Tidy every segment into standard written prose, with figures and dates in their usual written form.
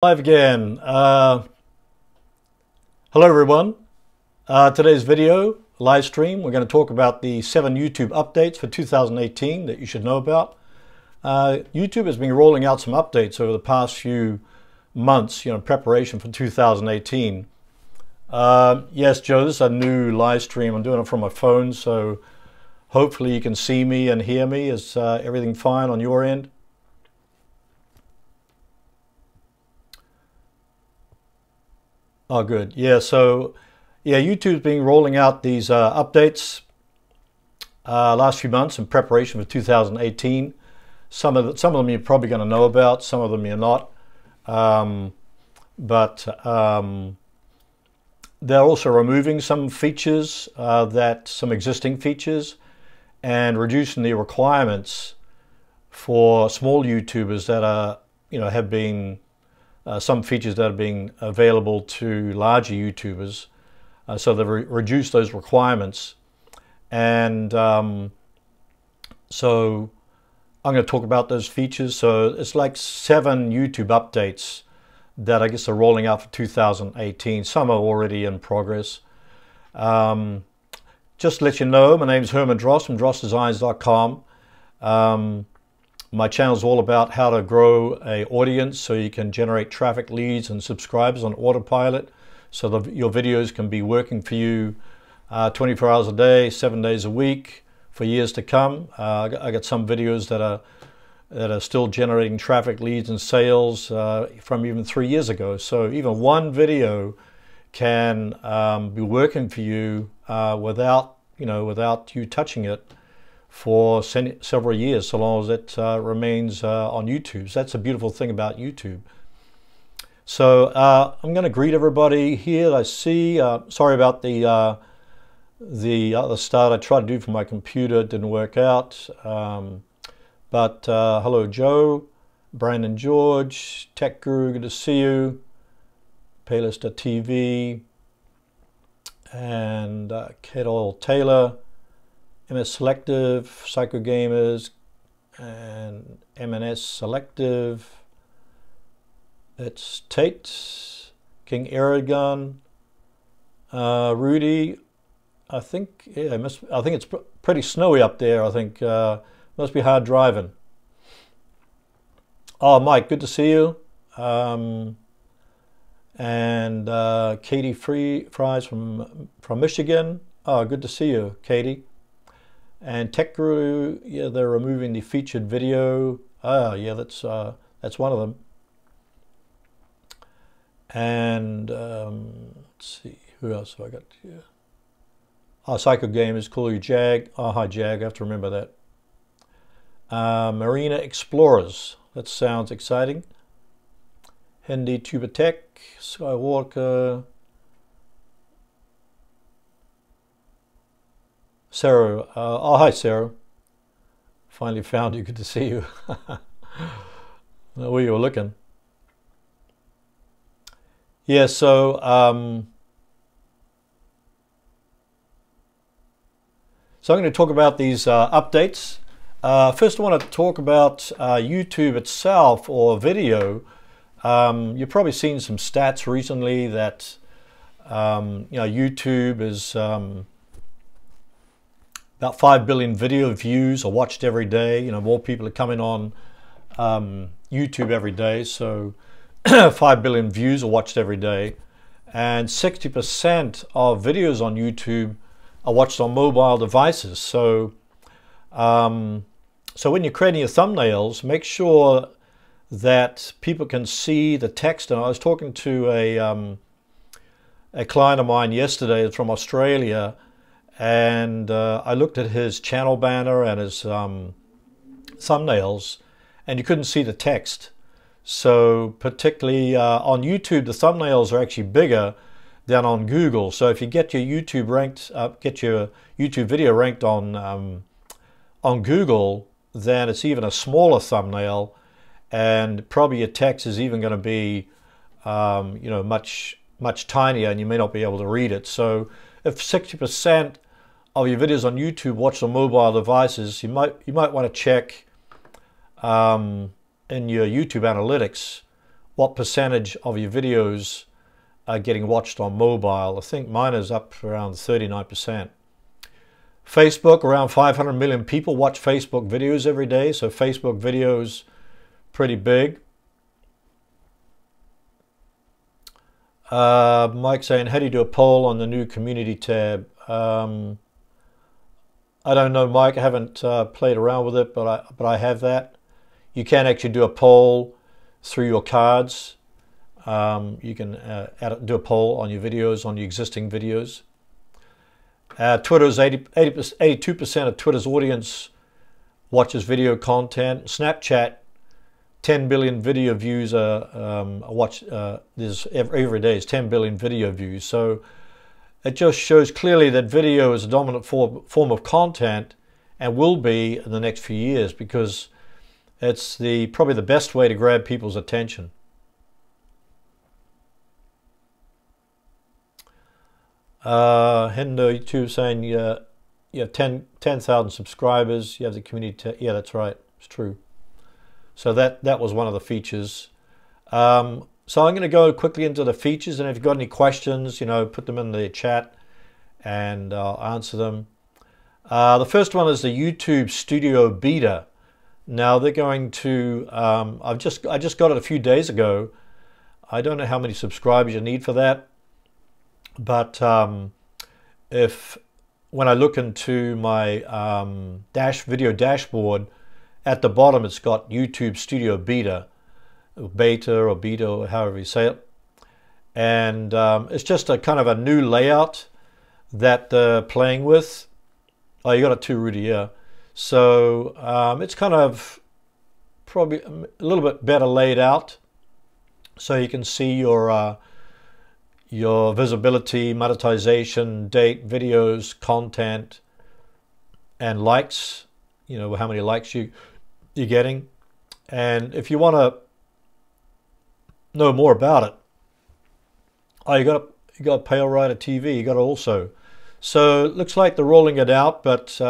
Live again. Hello everyone. Today's video, live stream, we're going to talk about the 7 YouTube updates for 2018 that you should know about. YouTube has been rolling out some updates over the past few months, in preparation for 2018. Yes, Joe, this is a new live stream. I'm doing it from my phone, so hopefully you can see me and hear me. Is everything fine on your end? Oh, good. Yeah, so YouTube's been rolling out these updates last few months in preparation for 2018. Some of them you're probably going to know about, some of them you're not. But they're also removing some features, some existing features, and reducing the requirements for small YouTubers that are, have been some features that are being available to larger YouTubers. So they've reduced those requirements. And so I'm going to talk about those features. So it's like 7 YouTube updates that I guess are rolling out for 2018. Some are already in progress. Just to let you know, my name is Herman Dross from drossdesigns.com. My channel is all about how to grow an audience so you can generate traffic, leads, and subscribers on autopilot, so that your videos can be working for you 24 hours a day, 7 days a week for years to come. I got some videos that are still generating traffic, leads, and sales from even 3 years ago. So even one video can be working for you without you touching it for several years, so long as it remains on YouTube. So that's a beautiful thing about YouTube. So I'm going to greet everybody here. I see. Sorry about the other start I tried to do from my computer. It didn't work out. But hello, Joe, Brandon, George, Tech Guru, good to see you. Paylist.tv and Kate Oil Taylor. MS Selective, Psycho Gamers, and MNS Selective. It's Tate, King Aragon, Rudy. I think I think it's pretty snowy up there. I think must be hard driving. Oh, Mike, good to see you. And Katie Fries from Michigan. Oh, good to see you, Katie. And Tech Guru, yeah, they're removing the featured video. Ah, yeah, that's one of them. And let's see, who else have I got here? Oh, Psycho Gamers, call you Jag. Oh, hi Jag, I have to remember that. Marina Explorers, that sounds exciting. Hindi Tuba Tech, Skywalker. Sarah, oh hi Sarah, finally found you, good to see you. Where you were looking. Yeah, so I'm going to talk about these updates. First I want to talk about YouTube itself, or video. You've probably seen some stats recently that YouTube is about 5 billion video views are watched every day. More people are coming on YouTube every day, so 5 billion views are watched every day. And 60% of videos on YouTube are watched on mobile devices. So, so when you're creating your thumbnails, make sure that people can see the text. And I was talking to a client of mine yesterday from Australia, and I looked at his channel banner and his thumbnails, and you couldn't see the text. So particularly on YouTube, the thumbnails are actually bigger than on Google. So if you get your YouTube video ranked on Google, then it's even a smaller thumbnail, and probably your text is even going to be much tinier, and you may not be able to read it. So if 60% of your videos on YouTube watched on mobile devices, you might want to check in your YouTube analytics what percentage of your videos are getting watched on mobile. I think mine is up around 39%. Facebook, around 500 million people watch Facebook videos every day, so Facebook videos pretty big. Mike saying, how do you do a poll on the new community tab? I don't know, Mike. I haven't played around with it, but I have that. You can actually do a poll through your cards. You can do a poll on your videos, on your existing videos. Twitter's 82% of Twitter's audience watches video content. Snapchat, 10 billion video views there's every day is 10 billion video views. So it just shows clearly that video is a dominant form of content and will be in the next few years, because it's probably the best way to grab people's attention. Hendo YouTube saying you have 10,000 subscribers. You have the community. Yeah, that's right. It's true. So that was one of the features. So I'm going to go quickly into the features, and if you've got any questions, put them in the chat and I'll answer them. The first one is the YouTube Studio Beta. Now they're going to, I just got it a few days ago. I don't know how many subscribers you need for that, but when I look into my video dashboard, at the bottom it's got YouTube Studio Beta, or however you say it, and it's just a kind of a new layout that they're playing with. Oh, you got it too, Rudy, yeah. So it's kind of probably a little bit better laid out, so you can see your visibility, monetization, date, videos, content, and likes. How many likes you're getting. And if you want to know more about it, you got to pay all right at TV. You got to also. So it looks like they're rolling it out, but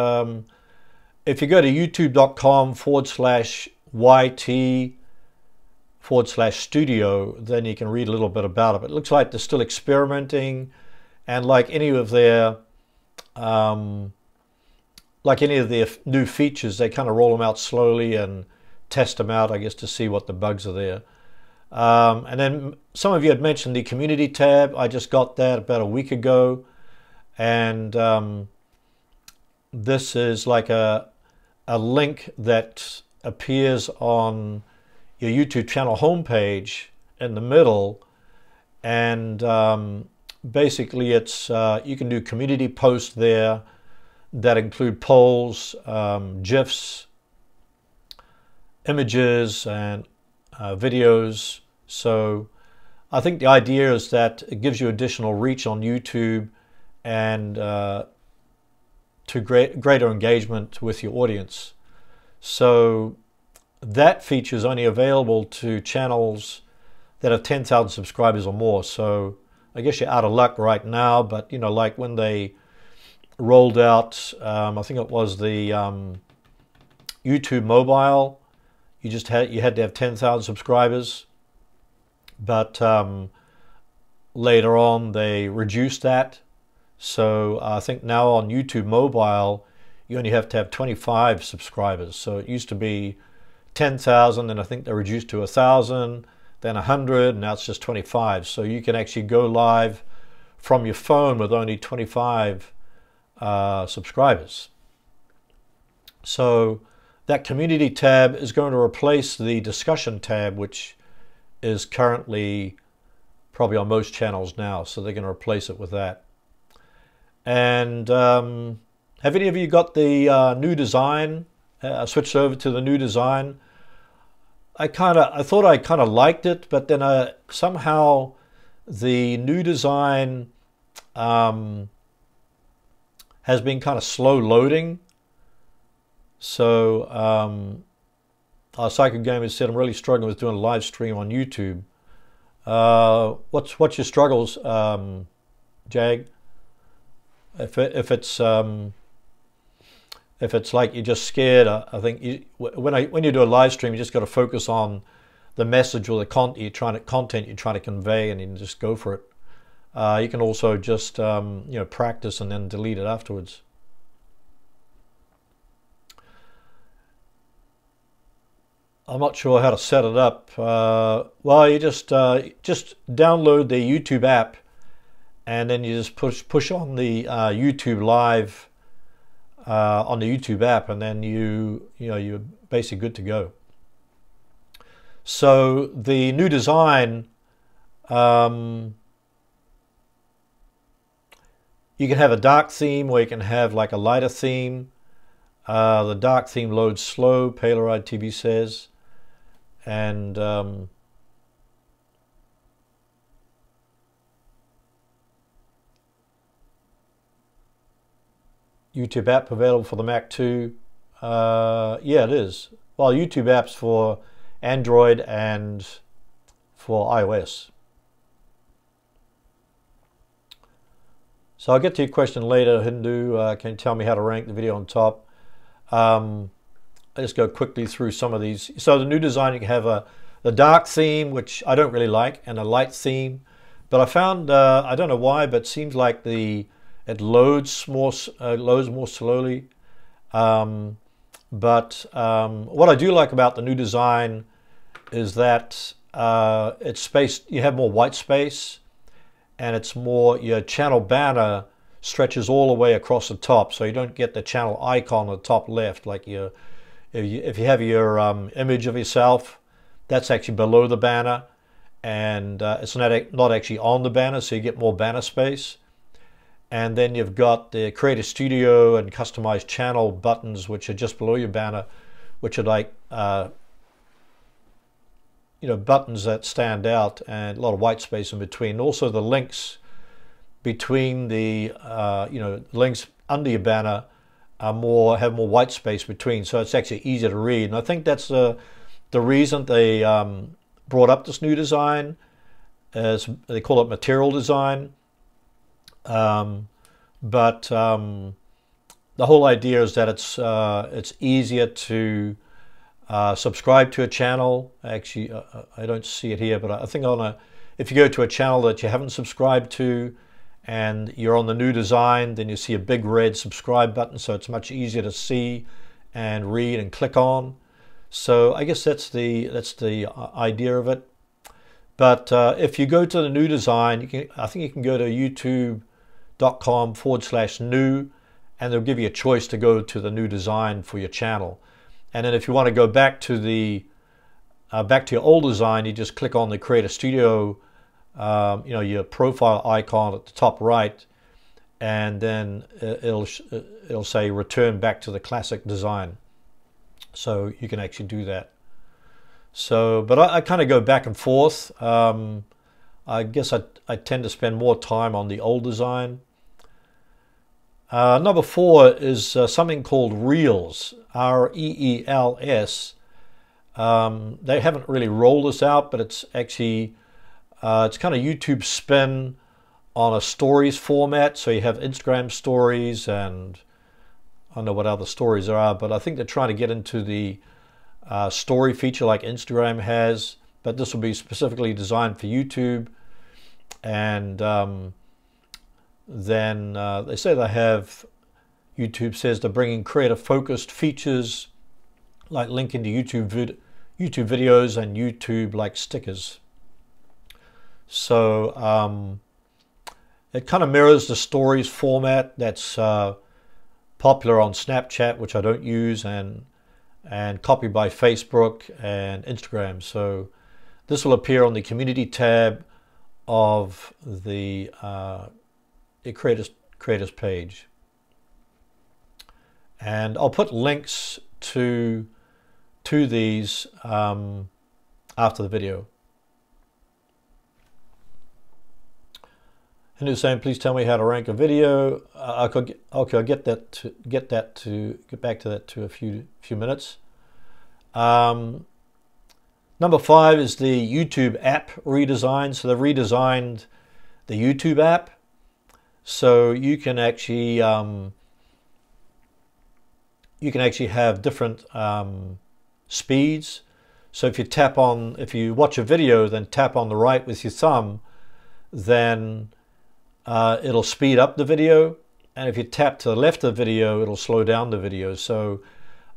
if you go to youtube.com/YT/studio, then you can read a little bit about it. But it looks like they're still experimenting, and like any of their new features, they kind of roll them out slowly and test them out, I guess, to see what the bugs are there. And then some of you had mentioned the community tab. I just got that about a week ago, and this is like a link that appears on your YouTube channel homepage in the middle, and basically it's you can do community posts there that include polls, GIFs, images, and videos. So I think the idea is that it gives you additional reach on YouTube and to greater engagement with your audience. So that feature is only available to channels that have 10,000 subscribers or more. So I guess you're out of luck right now, but like when they rolled out, I think it was the YouTube mobile, you had to have 10,000 subscribers, but later on they reduced that. So I think now on YouTube mobile you only have to have 25 subscribers. So it used to be 10,000, and I think they reduced to 1,000, then 100, and now it's just 25. So you can actually go live from your phone with only 25 subscribers. So that community tab is going to replace the discussion tab, which is currently probably on most channels now. So they're going to replace it with that. And have any of you got the new design? Switched over to the new design. I thought I kind of liked it, but then somehow the new design has been kind of slow loading. So our Psycho Gamer said, I'm really struggling with doing a live stream on YouTube. What's your struggles, Jag? If it's like you're just scared, I think when you do a live stream, you just got to focus on the message or the content you're trying to convey, and you can just go for it. You can also just practice and then delete it afterwards. I'm not sure how to set it up. Well, you just download the YouTube app, and then you just push on the YouTube Live on the YouTube app, and then you're basically good to go. So the new design, you can have a dark theme, or you can have like a lighter theme. The dark theme loads slow, Polaroid TV says, and YouTube app available for the Mac too. Yeah, it is. Well, YouTube apps for Android and for iOS. So I'll get to your question later, Hindu. Can you tell me how to rank the video on top? I'll just go quickly through some of these. So the new design, you can have the dark theme, which I don't really like, and a light theme. But I found, I don't know why, but it seems like it loads more slowly. But what I do like about the new design is that it's spaced. You have more white space, and it's more, your channel banner stretches all the way across the top, so you don't get the channel icon on the top left. Like if you have your image of yourself, that's actually below the banner, and it's not actually on the banner, so you get more banner space. And then you've got the Creator Studio and Customized Channel buttons, which are just below your banner, which are like buttons that stand out, and a lot of white space in between. Also, the links between the links under your banner have more white space between, so it's actually easier to read. And I think that's the reason they brought up this new design, as they call it material design. But the whole idea is that it's easier to subscribe to a channel. Actually, I don't see it here, but I think if you go to a channel that you haven't subscribed to and you're on the new design, then you see a big red subscribe button, so it's much easier to see and read and click on. So I guess that's the idea of it. But if you go to the new design, I think you can go to youtube.com/new, and they'll give you a choice to go to the new design for your channel. And then if you want to go back to your old design, you just click on the Creator Studio, your profile icon at the top right, and then it'll say return back to the classic design. So you can actually do that. So, but I kind of go back and forth. I guess I tend to spend more time on the old design. Number 4 is something called Reels, R-E-E-L-S. They haven't really rolled this out, but it's actually it's kind of YouTube spin on a stories format. So you have Instagram stories, and I don't know what other stories there are, but I think they're trying to get into the story feature like Instagram has, but this will be specifically designed for YouTube. And then they say YouTube says they're bringing creator-focused features like linking to YouTube videos and YouTube like stickers. So it kind of mirrors the stories format that's popular on Snapchat, which I don't use, and copied by Facebook and Instagram. So this will appear on the community tab of the creators page, and I'll put links to these after the video. Hindu saying, please tell me how to rank a video. Okay, I'll get back to that to a few minutes. Number 5 is the YouTube app redesign. So they've redesigned the YouTube app, so you can actually have different speeds. So if you watch a video, then tap on the right with your thumb, then it'll speed up the video. And if you tap to the left of the video, it'll slow down the video. So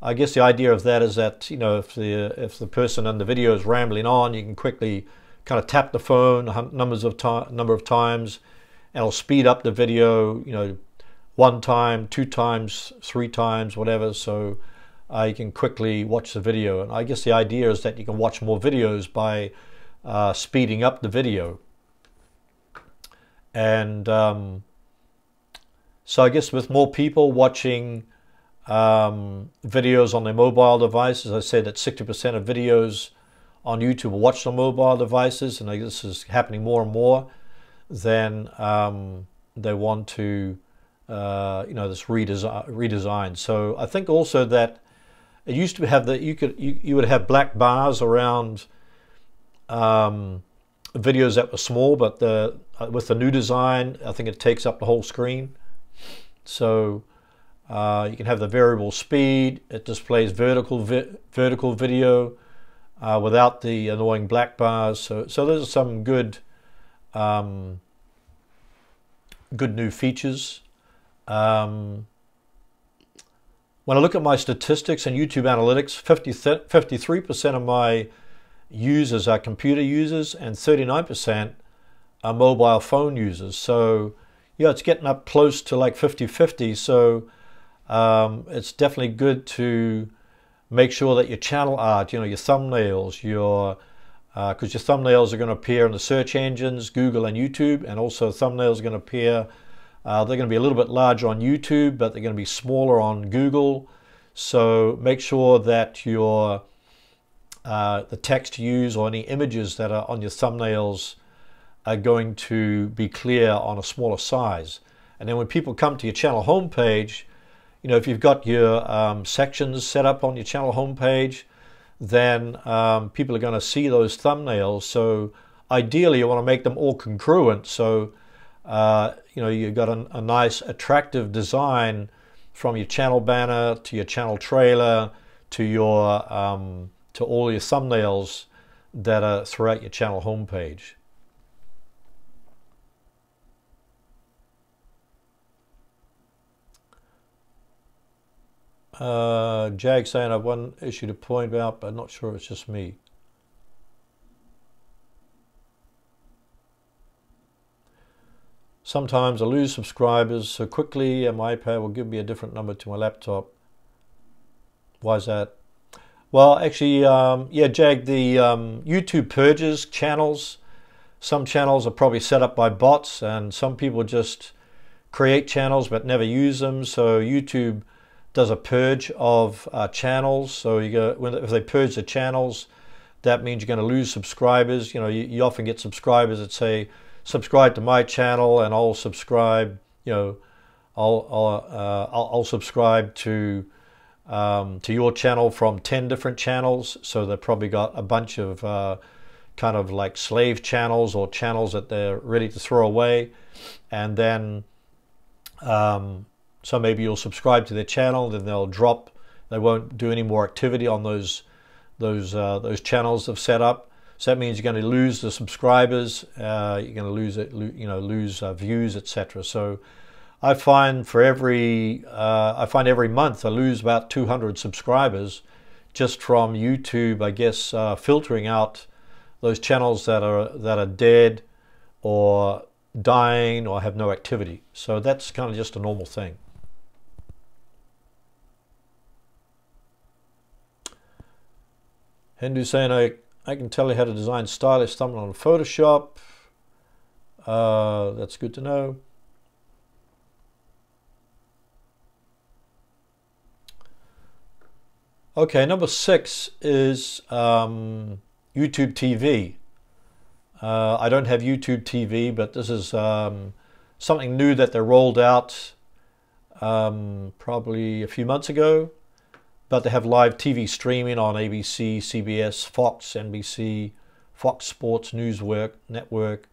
I guess the idea of that is that, you know, if the person in the video is rambling on, you can quickly kind of tap the phone number of times, and it'll speed up the video, you know, 1 time, 2 times, 3 times, whatever. So you can quickly watch the video. And I guess the idea is that you can watch more videos by speeding up the video. And so I guess with more people watching videos on their mobile devices, I said that 60% of videos on YouTube are watched on mobile devices, and I guess this is happening more and more. Then they want to, you know, this redesign. So I think also that it used to have that you would have black bars around videos that were small, but with the new design, I think it takes up the whole screen. So you can have the variable speed. It displays vertical video without the annoying black bars. So those are some good new features. When I look at my statistics and YouTube analytics, 53% of my users are computer users and 39% are mobile phone users. So yeah, it's getting up close to like 50-50. So it's definitely good to make sure that your channel art, you know, your thumbnails, because your thumbnails are going to appear in the search engines, Google and YouTube, and also thumbnails are going to appear. They're going to be a little bit larger on YouTube, but they're going to be smaller on Google. So make sure that your the text you use or any images that are on your thumbnails are going to be clear on a smaller size. And then when people come to your channel homepage, you know, if you've got your sections set up on your channel homepage, then people are going to see those thumbnails. So ideally, you want to make them all congruent. So you know, you've got a nice attractive design from your channel banner to your channel trailer to your to all your thumbnails that are throughout your channel homepage. Jag saying I have one issue to point out, but I'm not sure it's just me. Sometimes I lose subscribers so quickly and my iPad will give me a different number to my laptop. Why is that? Well, actually, yeah, Jag, the YouTube purges channels. Some channels are probably set up by bots, and some people just create channels but never use them. So YouTube does a purge of channels. So if they purge the channels, that means you're going to lose subscribers. You know, you often get subscribers that say, subscribe to my channel and I'll subscribe, you know, I'll subscribe to your channel from 10 different channels. So they've probably got a bunch of kind of like slave channels or channels that they're ready to throw away. And then so maybe you'll subscribe to their channel, then they'll drop, they won't do any more activity on those channels they've set up. So that means you're going to lose the subscribers, you're going to lose it, you know, lose views, etc. So I find every month I lose about 200 subscribers just from YouTube, I guess, filtering out those channels that are dead or dying or have no activity. So that's kind of just a normal thing. Hindu saying I can tell you how to design stylish thumbnail on Photoshop. That's good to know. Okay, number 6 is YouTube TV. I don't have YouTube TV, but this is something new that they rolled out probably a few months ago. But they have live TV streaming on ABC, CBS, Fox, NBC, Fox Sports Network.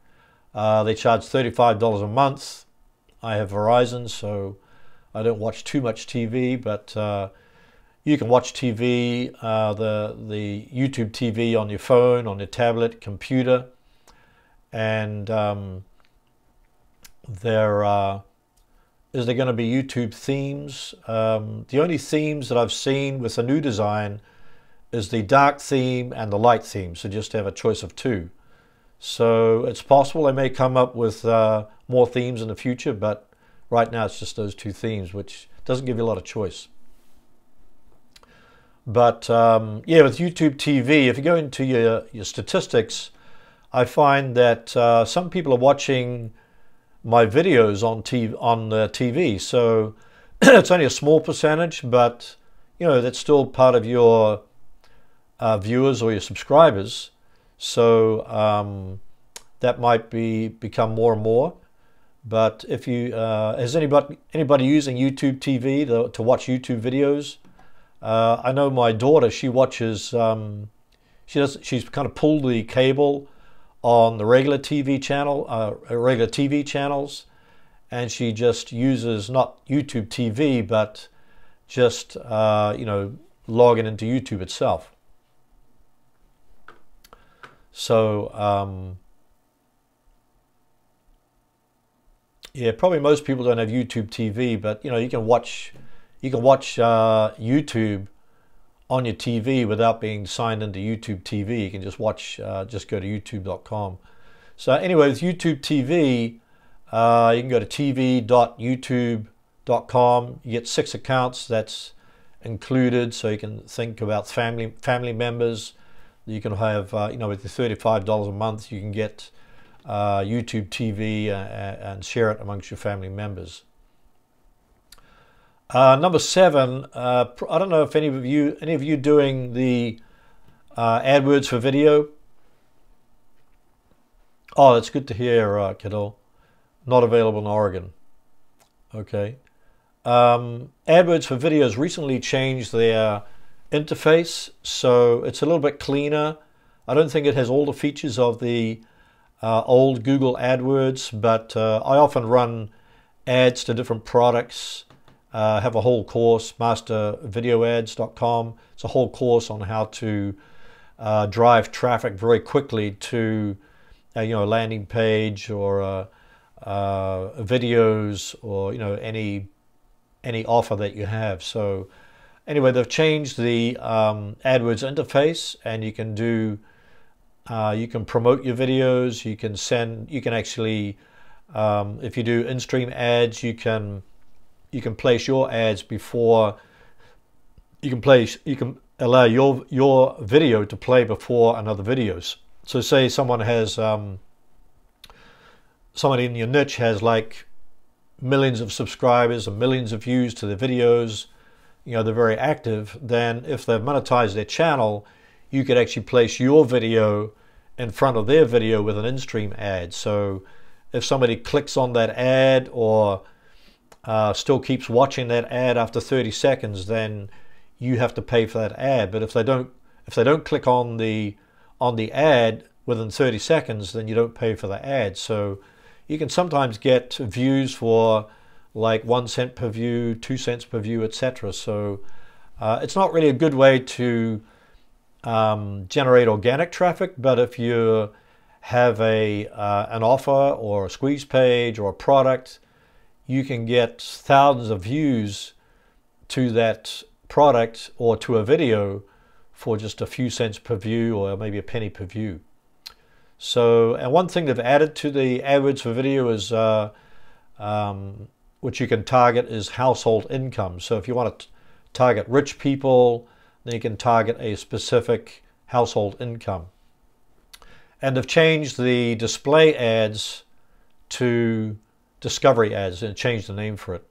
They charge $35 a month. I have Verizon, so I don't watch too much TV, but You can watch TV, the YouTube TV on your phone, on your tablet, computer, and is there going to be YouTube themes? The only themes that I've seen with the new design is the dark theme and the light theme, so just have a choice of two. So it's possible they may come up with more themes in the future, but right now it's just those two themes, which doesn't give you a lot of choice. But yeah, with YouTube TV, if you go into your statistics, I find that some people are watching my videos on TV. So it's only a small percentage, but you know, that's still part of your viewers or your subscribers. So that might become more and more. But if you is anybody using YouTube TV to watch YouTube videos? I know my daughter, she watches, she's kind of pulled the cable on the regular TV channels, and she just uses not YouTube TV, but just you know, logging into YouTube itself. So yeah, probably most people don't have YouTube TV, but you know, you can watch YouTube on your TV without being signed into YouTube TV. You can just watch, just go to youtube.com. So anyway, with YouTube TV, you can go to tv.youtube.com. You get 6 accounts, that's included, so you can think about family members. You can have, you know, with the $35 a month, you can get YouTube TV and share it amongst your family members. Number 7, I don't know if any of you doing the AdWords for video. Oh, that's good to hear, kiddo. Not available in Oregon. Okay. AdWords for video has recently changed their interface, so it's a little bit cleaner. I don't think it has all the features of the old Google AdWords, but I often run ads to different products. Have a whole course, mastervideoads.com. It's a whole course on how to drive traffic very quickly to you know, a landing page or videos, or you know, any offer that you have. So anyway, they've changed the AdWords interface, and you can do you can promote your videos. You can actually if you do in-stream ads, you can place your ads before, you can allow your video to play before another videos. So say someone has someone in your niche has like millions of subscribers and millions of views to their videos, you know, they're very active, then if they've monetized their channel, you could actually place your video in front of their video with an in-stream ad. So if somebody clicks on that ad, or still keeps watching that ad after 30 seconds, then you have to pay for that ad. But if they don't click on the ad within 30 seconds, then you don't pay for the ad. So you can sometimes get views for like 1 cent per view, 2 cents per view, etc. So it's not really a good way to generate organic traffic. But if you have an offer or a squeeze page or a product, you can get thousands of views to that product or to a video for just a few cents per view, or maybe a penny per view. So, and one thing they've added to the AdWords for video is, which you can target, is household income. So if you want to target rich people, then you can target a specific household income. And they've changed the display ads to discovery ads, and changed the name for it.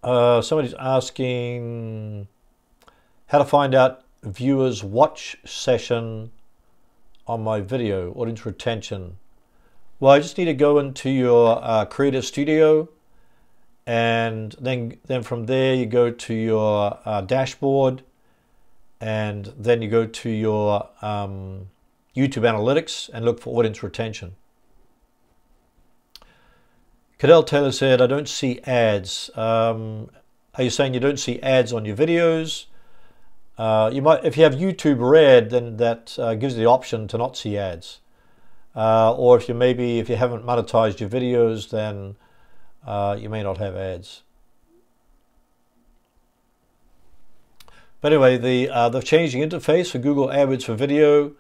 Somebody's asking how to find out viewers' watch session on my video, audience retention. Well, I just need to go into your Creative Studio, and then from there you go to your dashboard, and then you go to your YouTube Analytics and look for audience retention. Cadell Taylor said, I don't see ads. Are you saying you don't see ads on your videos? You might, if you have YouTube Red, then that gives you the option to not see ads. Or if you haven't monetized your videos, then you may not have ads. But anyway, they've changed the interface for Google AdWords for video.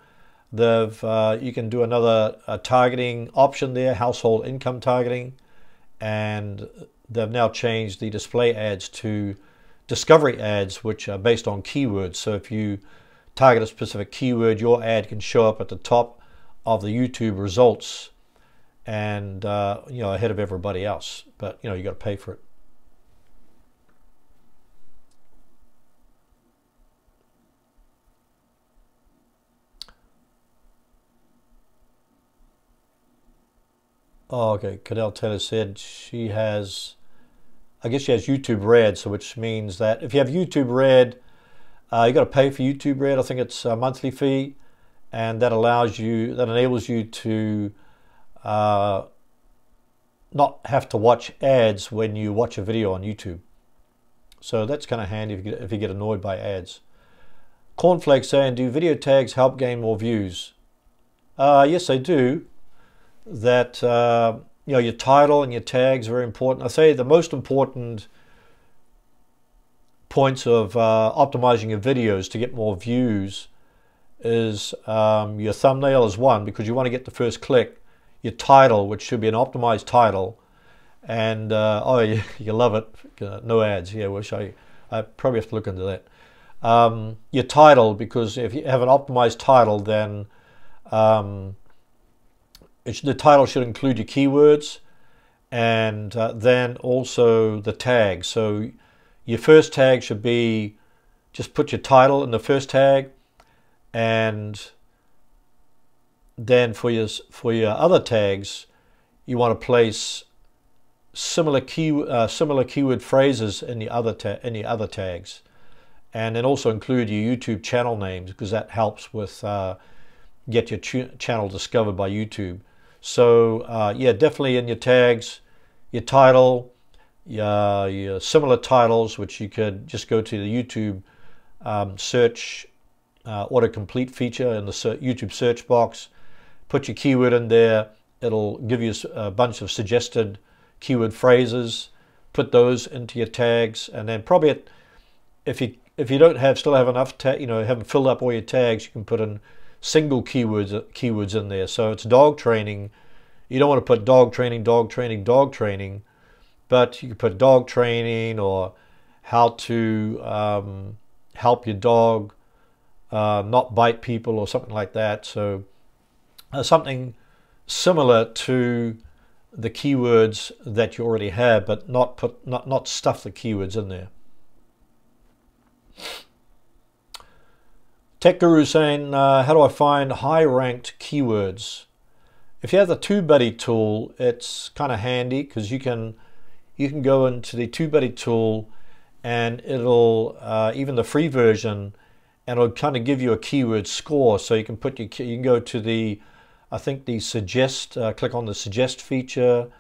You can do another targeting option there, household income targeting, and they've now changed the display ads to discovery ads, which are based on keywords. So if you target a specific keyword, your ad can show up at the top of the YouTube results, and ahead of everybody else. But you got to pay for it. Oh, okay. Cadell Taylor said I guess she has YouTube Red, so which means that if you have YouTube Red, you got to pay for YouTube Red. I think it's a monthly fee, and that enables you to not have to watch ads when you watch a video on YouTube. So that's kind of handy if you get annoyed by ads. Cornflakes saying, do video tags help gain more views? Yes, they do. That your title and your tags are very important. I say the most important points of optimizing your videos to get more views is your thumbnail is one, because you want to get the first click. Your title, which should be an optimized title, and oh, you love it. No ads. Yeah, I probably have to look into that. Your title, because if you have an optimized title, then the title should include your keywords, and then also the tag. So your first tag should be, just put your title in the first tag, and then for your other tags, you want to place similar keyword phrases in the other tags, and then also include your YouTube channel names, because that helps with get your channel discovered by YouTube. So yeah, definitely in your tags, your title, your similar titles, which you could just go to the YouTube search autocomplete feature in the YouTube search box, put your keyword in there. It'll give you a bunch of suggested keyword phrases. Put those into your tags, and then probably if you still have enough, haven't filled up all your tags, you can put in single keywords in there. So it's dog training. You don't want to put dog training, dog training, dog training, but you can put dog training, or how to help your dog not bite people, or something like that. So something similar to the keywords that you already have, but not stuff the keywords in there. Tech Guru saying, how do I find high-ranked keywords? If you have the TubeBuddy tool, it's kind of handy, because you can go into the TubeBuddy tool, and it'll even the free version, and it'll kind of give you a keyword score. So you can go to the, I think the suggest, click on the suggest feature,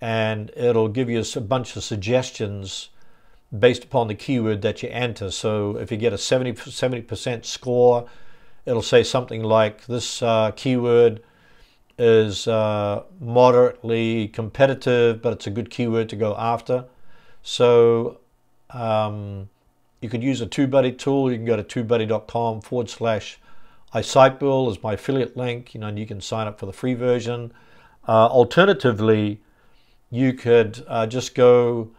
and it'll give you a bunch of suggestions based upon the keyword that you enter. So if you get a 70% score, it'll say something like, this keyword is moderately competitive, but it's a good keyword to go after. So you could use a TubeBuddy tool. You can go to tubebuddy.com/iSiteBull as my affiliate link, and you can sign up for the free version. Alternatively, you could just go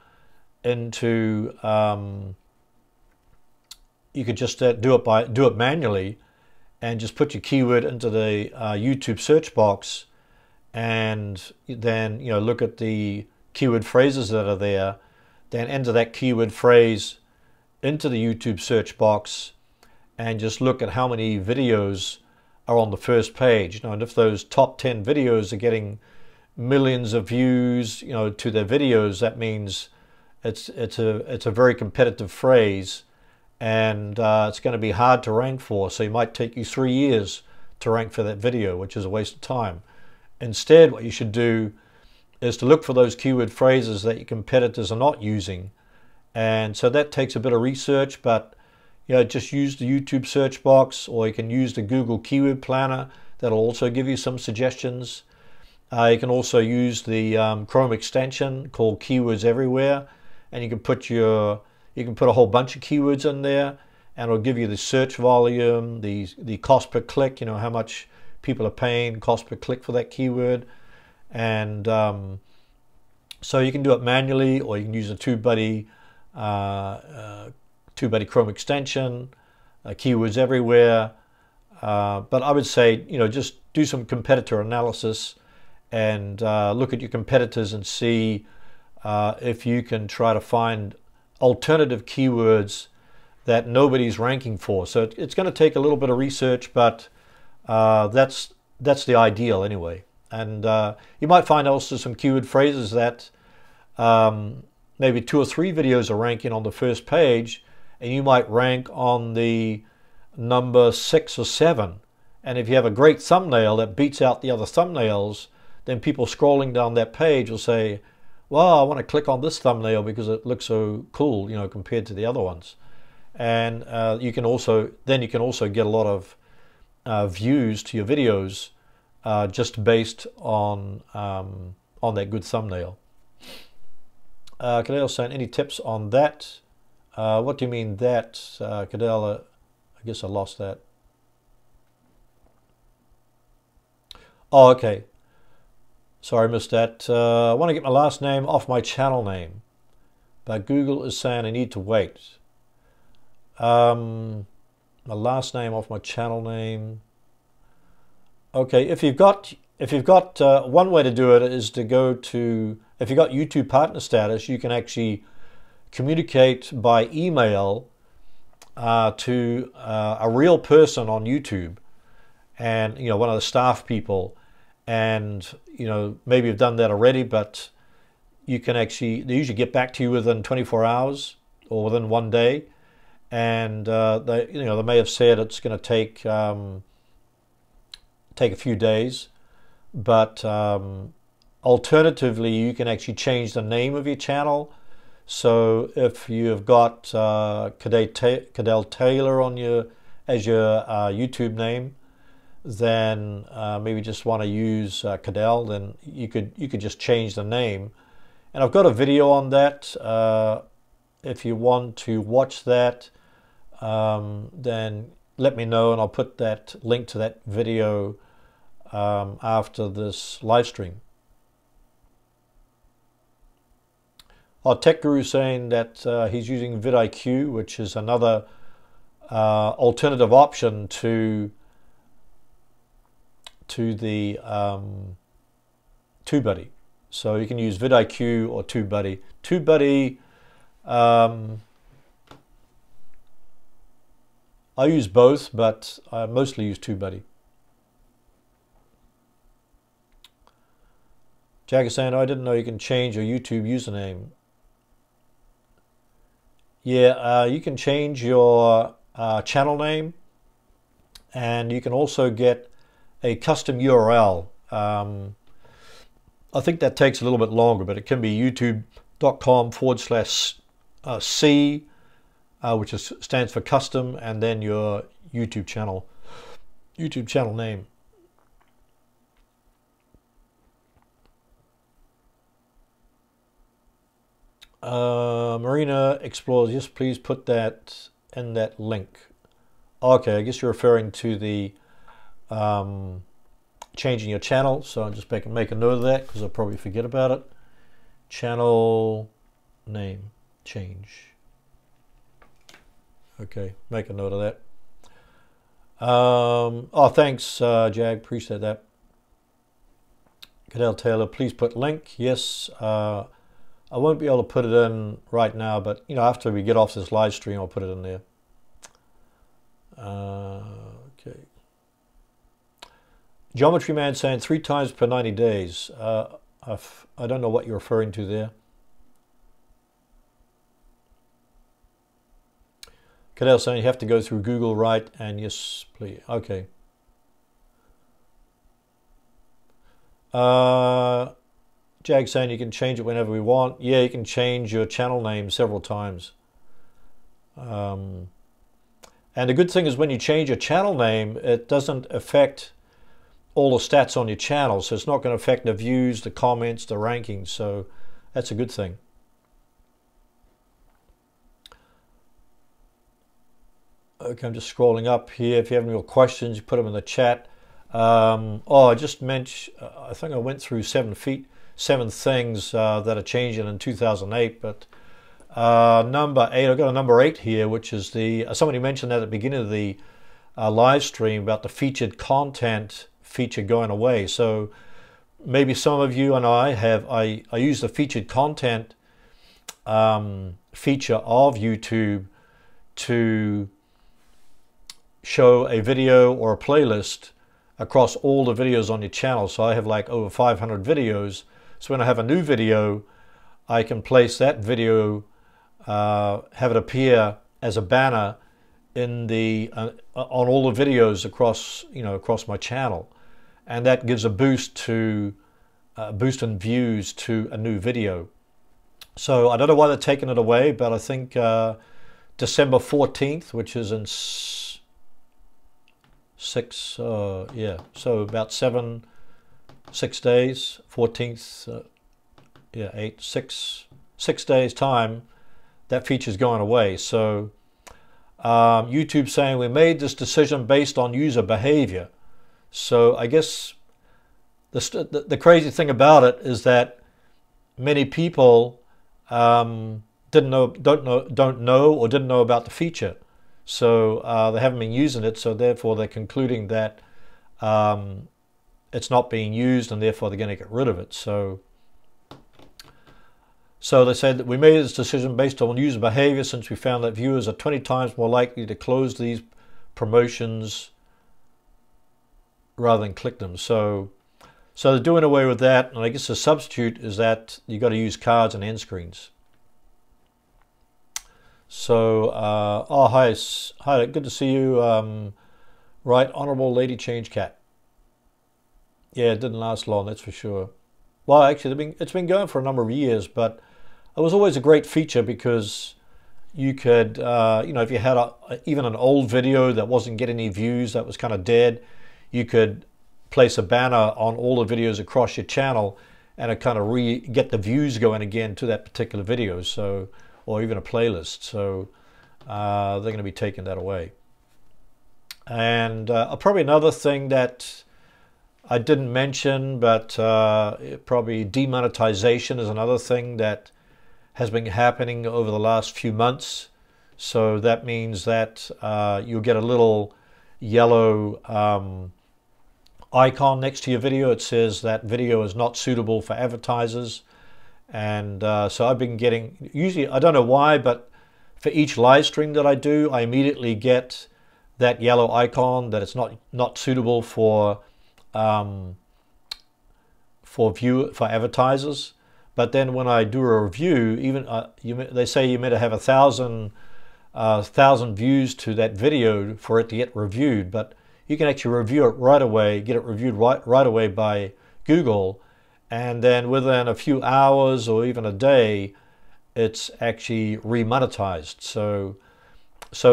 into you could just do it manually, and just put your keyword into the YouTube search box, and then look at the keyword phrases that are there, then enter that keyword phrase into the YouTube search box, and just look at how many videos are on the first page. And if those top 10 videos are getting millions of views to their videos, that means it's a very competitive phrase, and it's going to be hard to rank for. So it might take you 3 years to rank for that video, which is a waste of time. Instead, what you should do is to look for those keyword phrases that your competitors are not using. And so that takes a bit of research, but just use the YouTube search box, or you can use the Google Keyword Planner. That'll also give you some suggestions. You can also use the Chrome extension called Keywords Everywhere, and you can put a whole bunch of keywords in there, and it'll give you the search volume, the cost per click, how much people are paying cost per click for that keyword. And so you can do it manually, or you can use a TubeBuddy Chrome extension, Keywords Everywhere. But I would say, just do some competitor analysis and look at your competitors and see if you can try to find alternative keywords that nobody's ranking for. So it's going to take a little bit of research, but that's the ideal anyway. And you might find also some keyword phrases that maybe 2 or 3 videos are ranking on the first page, and you might rank on the number 6 or 7. And if you have a great thumbnail that beats out the other thumbnails, then people scrolling down that page will say, well, I want to click on this thumbnail because it looks so cool, compared to the other ones. And you can also get a lot of views to your videos just based on that good thumbnail. Cadell saying, any tips on that? What do you mean that, Cadell? I guess I lost that. Oh, okay. Sorry, I missed that. I want to get my last name off my channel name, but Google is saying I need to wait. My last name off my channel name. Okay, if you've got one way to do it is to go to, if you've got YouTube partner status, you can actually communicate by email to a real person on YouTube, and one of the staff people, and maybe you've done that already, but you can actually, they usually get back to you within 24 hours or within 1 day, and they may have said it's going to take a few days, but alternatively you can actually change the name of your channel. So if you've got Cadell Taylor on as your YouTube name, then maybe just want to use Cadell, then you could just change the name. And I've got a video on that. If you want to watch that, then let me know, and I'll put that link to that video after this live stream. Tech Guru saying that he's using vidIQ, which is another alternative option to the TubeBuddy. So you can use vidIQ or TubeBuddy. TubeBuddy, I use both, but I mostly use TubeBuddy. Jack is saying, I didn't know you can change your YouTube username. Yeah, you can change your channel name, and you can also get a custom URL. I think that takes a little bit longer, but it can be youtube.com/C, which stands for custom, and then your YouTube channel name. Marina explores, yes, please put that in that link. Okay, I guess you're referring to the changing your channel, so I'll just make a note of that because I'll probably forget about it. Channel name change. Okay, make a note of that. Oh, thanks, Jag, appreciate that. Cadell Taylor, please put link. Yes, I won't be able to put it in right now, but after we get off this live stream, I'll put it in there. Okay. Geometry Man saying 3 times per 90 days. I don't know what you're referring to there. Cadell saying you have to go through Google, right? And yes, please. Okay. Jag saying you can change it whenever we want. Yeah, you can change your channel name several times. And the good thing is when you change your channel name, it doesn't affect all the stats on your channel. So it's not going to affect the views, the comments, the rankings. So that's a good thing. Okay, I'm just scrolling up here. If you have any more questions, you put them in the chat. I just mentioned, I think I went through seven things that are changing in 2008, but number 8, I've got a number 8 here, which is somebody mentioned that at the beginning of the live stream about the featured content feature going away. So maybe some of you and I use the featured content feature of YouTube to show a video or a playlist across all the videos on your channel. So I have like over 500 videos. So when I have a new video, I can place that video, have it appear as a banner in on all the videos across my channel, and that gives a boost in views to a new video. So I don't know why they're taking it away, but I think December 14th, which is in so about 6 days, 14th, 6 days time, that feature's going away. So YouTube saying we made this decision based on user behavior. So I guess the crazy thing about it is that many people don't know or didn't know about the feature. So they haven't been using it, so therefore they're concluding that it's not being used, and therefore they're going to get rid of it. So they said that we made this decision based on user behavior, since we found that viewers are 20 times more likely to close these promotions rather than click them. So they're doing away with that, and I guess the substitute is that you got to use cards and end screens. So, hi, good to see you. Right, Honourable Lady Change Cat. Yeah, it didn't last long, that's for sure. Well, actually, it's been going for a number of years, but it was always a great feature because you could, if you had even an old video that wasn't getting any views, that was kind of dead, you could place a banner on all the videos across your channel, and it kind of get the views going again to that particular video. So, or even a playlist. So they're going to be taking that away. And probably another thing that I didn't mention, but probably demonetization is another thing that has been happening over the last few months. So that means that you'll get a little yellow icon next to your video. It says that video is not suitable for advertisers. And so I've been getting, usually, I don't know why, but for each live stream that I do, I immediately get that yellow icon that it's not suitable for advertisers. But then when I do a review, even they say you better have 1,000 views to that video for it to get reviewed. But you can actually review it right away, get it reviewed right away by Google. And then within a few hours or even a day, it's actually remonetized. So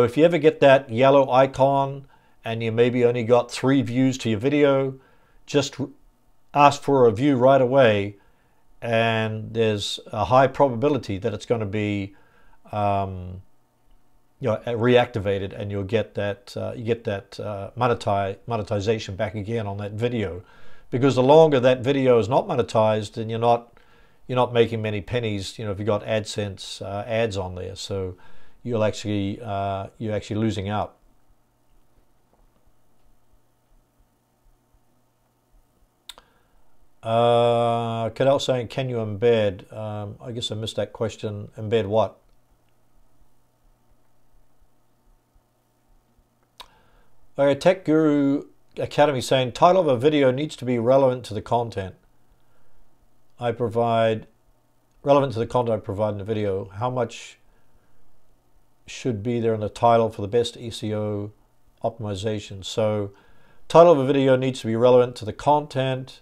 if you ever get that yellow icon and you maybe only got 3 views to your video, just ask for a review right away, and there's a high probability that it's going to be reactivated, and you'll get that monetization back again on that video. Because the longer that video is not monetized, then you're not making many pennies. If you got AdSense ads on there, so you're actually losing out. Cadell saying, can you embed? I guess I missed that question. Embed what? Okay, Tech Guru Academy saying, title of a video needs to be relevant to the content I provide. Relevant to the content I provide in the video. How much should be there in the title for the best SEO optimization? So, title of a video needs to be relevant to the content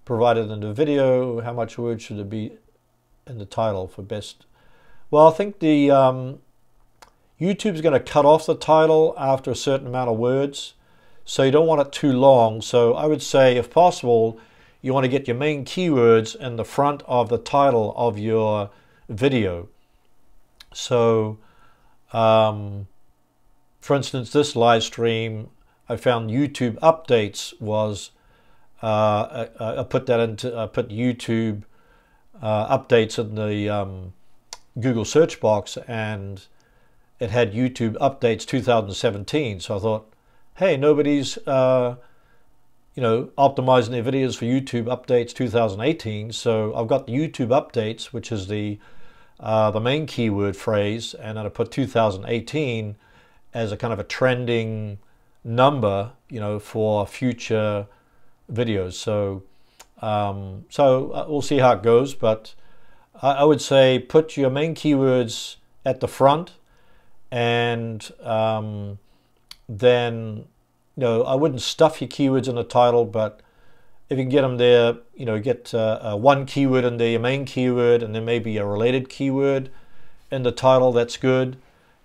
provided in the video? How much words should there be in the title for best? Well, I think the YouTube's going to cut off the title after a certain amount of words, so you don't want it too long. So I would say, if possible, you want to get your main keywords in the front of the title of your video. So, for instance, this live stream, I found YouTube updates was, I put that into, put YouTube updates in the Google search box, and it had YouTube updates 2017. So I thought, hey, nobody's optimizing their videos for YouTube updates 2018. So I've got the YouTube updates, which is the main keyword phrase, and then I put 2018 as a kind of a trending number, for future videos. So we'll see how it goes, but I would say put your main keywords at the front, and then I wouldn't stuff your keywords in the title, but if you can get them there, get one keyword in there, your main keyword, and then maybe a related keyword in the title, that's good.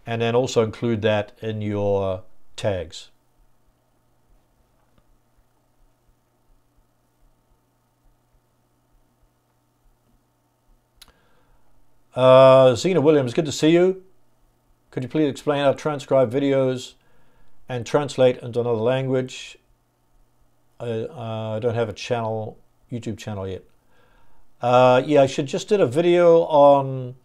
And then also include that in your tags. Zena Williams, good to see you. Could you please explain how to transcribe videos and translate into another language? I don't have a channel, YouTube channel yet. Yeah, I just did a video on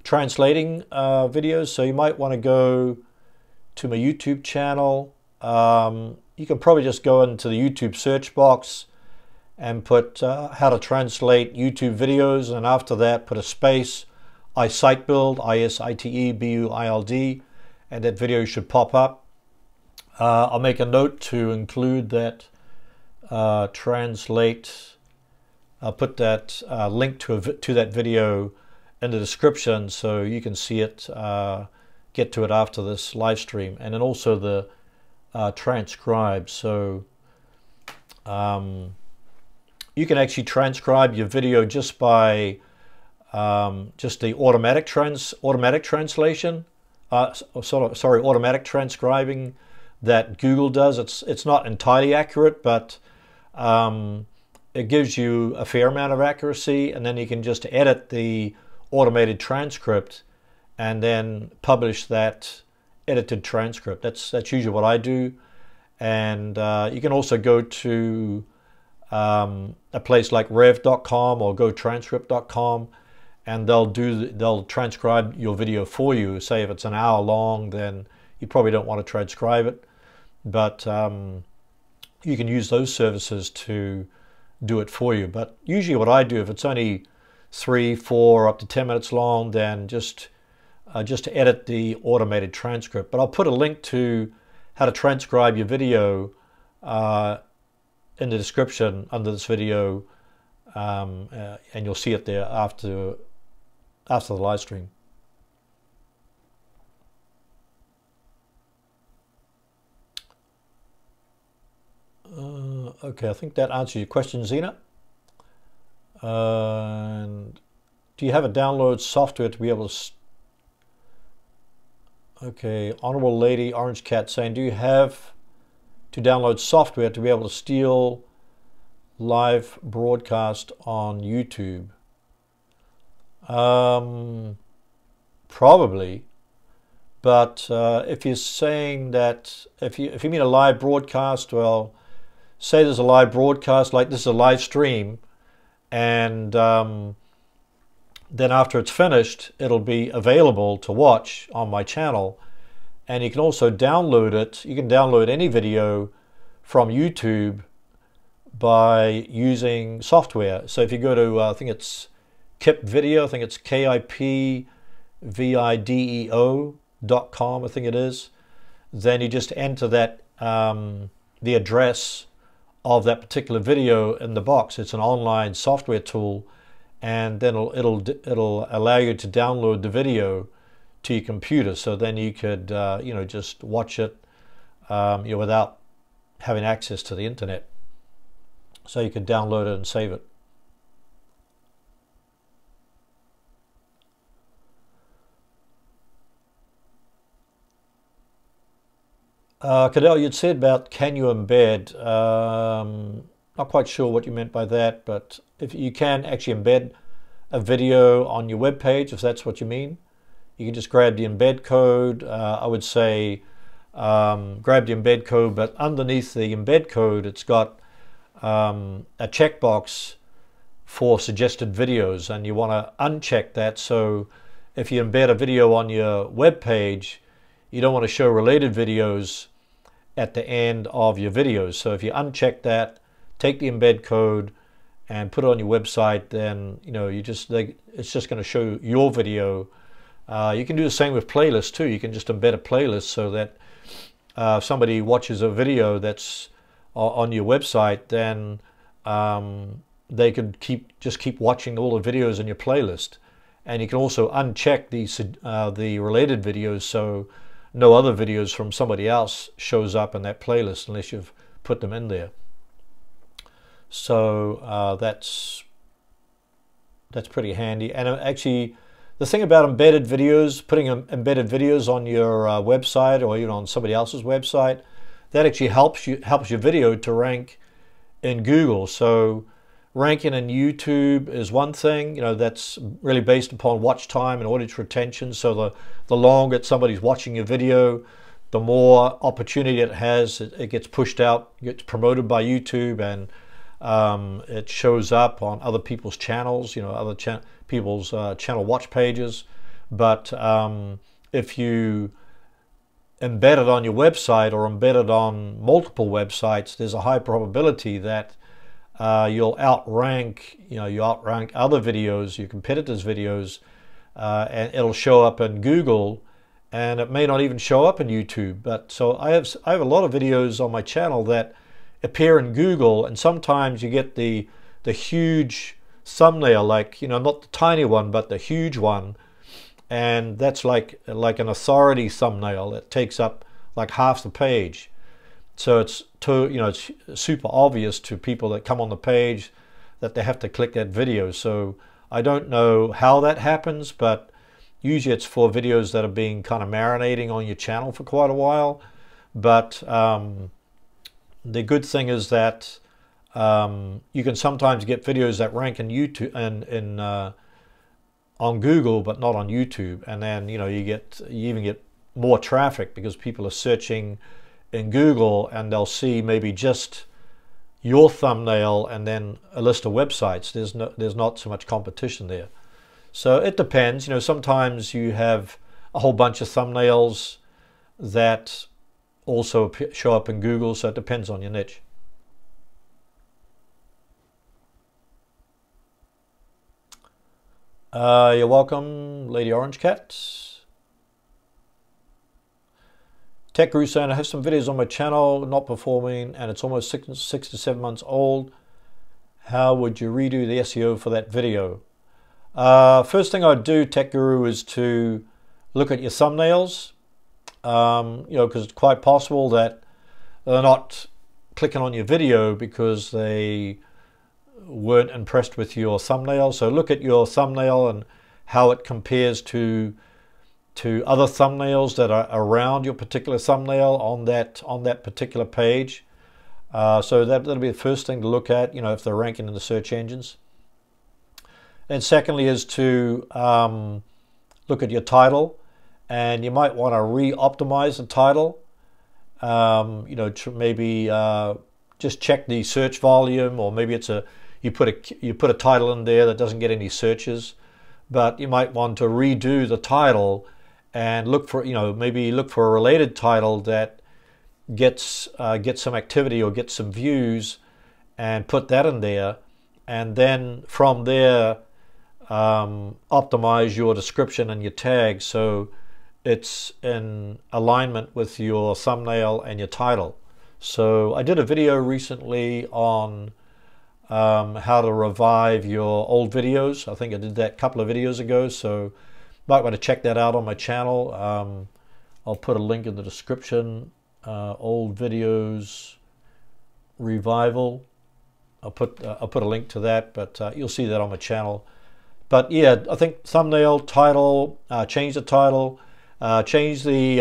translating videos, so you might want to go to my YouTube channel. You can probably just go into the YouTube search box and put how to translate YouTube videos, and after that put a space, iSiteBuild, ISITEBUILD, and that video should pop up. I'll make a note to include that translate. I'll put that link to that video in the description so you can see it, get to it after this live stream, and then also the transcribe. So you can actually transcribe your video just by just the automatic translation, automatic transcribing that Google does. It's not entirely accurate, but it gives you a fair amount of accuracy, and then you can just edit the automated transcript and then publish that edited transcript. That's usually what I do. And you can also go to a place like rev.com or gotranscript.com, and they'll transcribe your video for you. Say if it's an hour long, then you probably don't want to transcribe it, but you can use those services to do it for you. But usually what I do, if it's only 3, 4, up to 10 minutes long, then just to edit the automated transcript. But I'll put a link to how to transcribe your video in the description under this video, and you'll see it there after the live stream. Okay, I think that answers your question, Zena. And do you have a download software to be able to... Okay, Honorable Lady Orange Cat saying, do you have to download software to be able to steal live broadcast on YouTube? Probably, but if you're saying that, if you mean a live broadcast, well, say there's a live broadcast, like this is a live stream, and then after it's finished, it'll be available to watch on my channel. And you can also download it. You can download any video from YouTube by using software. So if you go to, I think it's Kip Video, I think it's KIPVIDEO.com, I think it is. Then you just enter that, the address of that particular video in the box. It's an online software tool, and then it'll allow you to download the video to your computer. So then you could just watch it without having access to the internet. so you can download it and save it. Cadell, you'd said about can you embed? Not quite sure what you meant by that, but if you can actually embed a video on your web page, if that's what you mean, you can just grab the embed code. I would say grab the embed code, but underneath the embed code, it's got a checkbox for suggested videos, and you want to uncheck that. So if you embed a video on your web page, you don't want to show related videos at the end of your videos. So if you uncheck that, take the embed code and put it on your website, then it's just going to show your video. You can do the same with playlists too. You can just embed a playlist so that if somebody watches a video that's on your website, then they could just keep watching all the videos in your playlist. And you can also uncheck the related videos, so no other videos from somebody else shows up in that playlist unless you've put them in there. So that's pretty handy. And actually, the thing about embedded videos, putting embedded videos on your website or even on somebody else's website, that actually helps your video to rank in Google. So ranking in YouTube is one thing, that's really based upon watch time and audience retention. So the longer somebody's watching your video, the more opportunity it has. It gets pushed out, gets promoted by YouTube, and it shows up on other people's channels, other people's channel watch pages. But if you embed it on your website or embed it on multiple websites, there's a high probability that you'll outrank other videos, your competitors' videos, and it'll show up in Google, and it may not even show up in YouTube. But so I have a lot of videos on my channel that appear in Google, and sometimes you get the huge thumbnail, like not the tiny one, but the huge one, and that's like an authority thumbnail that takes up like half the page. So it's super obvious to people that come on the page that they have to click that video. So I don't know how that happens, but usually it's for videos that are being kind of marinating on your channel for quite a while. But the good thing is that you can sometimes get videos that rank in YouTube and on Google, but not on YouTube. And then you even get more traffic because people are searching in Google, and they'll see maybe just your thumbnail and then a list of websites. There's not so much competition there. So it depends. Sometimes you have a whole bunch of thumbnails that also show up in Google, so it depends on your niche. You're welcome, Lady Orange Cat. Tech Guru saying, I have some videos on my channel not performing, and it's almost 6 to 7 months old. How would you redo the SEO for that video? First thing I'd do, Tech Guru, is to look at your thumbnails. Because it's quite possible that they're not clicking on your video because they weren't impressed with your thumbnail. So look at your thumbnail and how it compares to other thumbnails that are around your particular thumbnail on that particular page. So that'll be the first thing to look at, if they're ranking in the search engines. And secondly is to look at your title, and you might want to re-optimize the title. Maybe just check the search volume, or maybe you put a title in there that doesn't get any searches, but you might want to redo the title and look for maybe look for a related title that gets some activity or gets some views, and put that in there, and then from there optimize your description and your tags so it's in alignment with your thumbnail and your title. So I did a video recently on how to revive your old videos. I think I did that a couple of videos ago, so might want to check that out on my channel. I'll put a link in the description. Old videos revival. I'll put a link to that, but you'll see that on my channel. But yeah, I think thumbnail, title, change the title, change the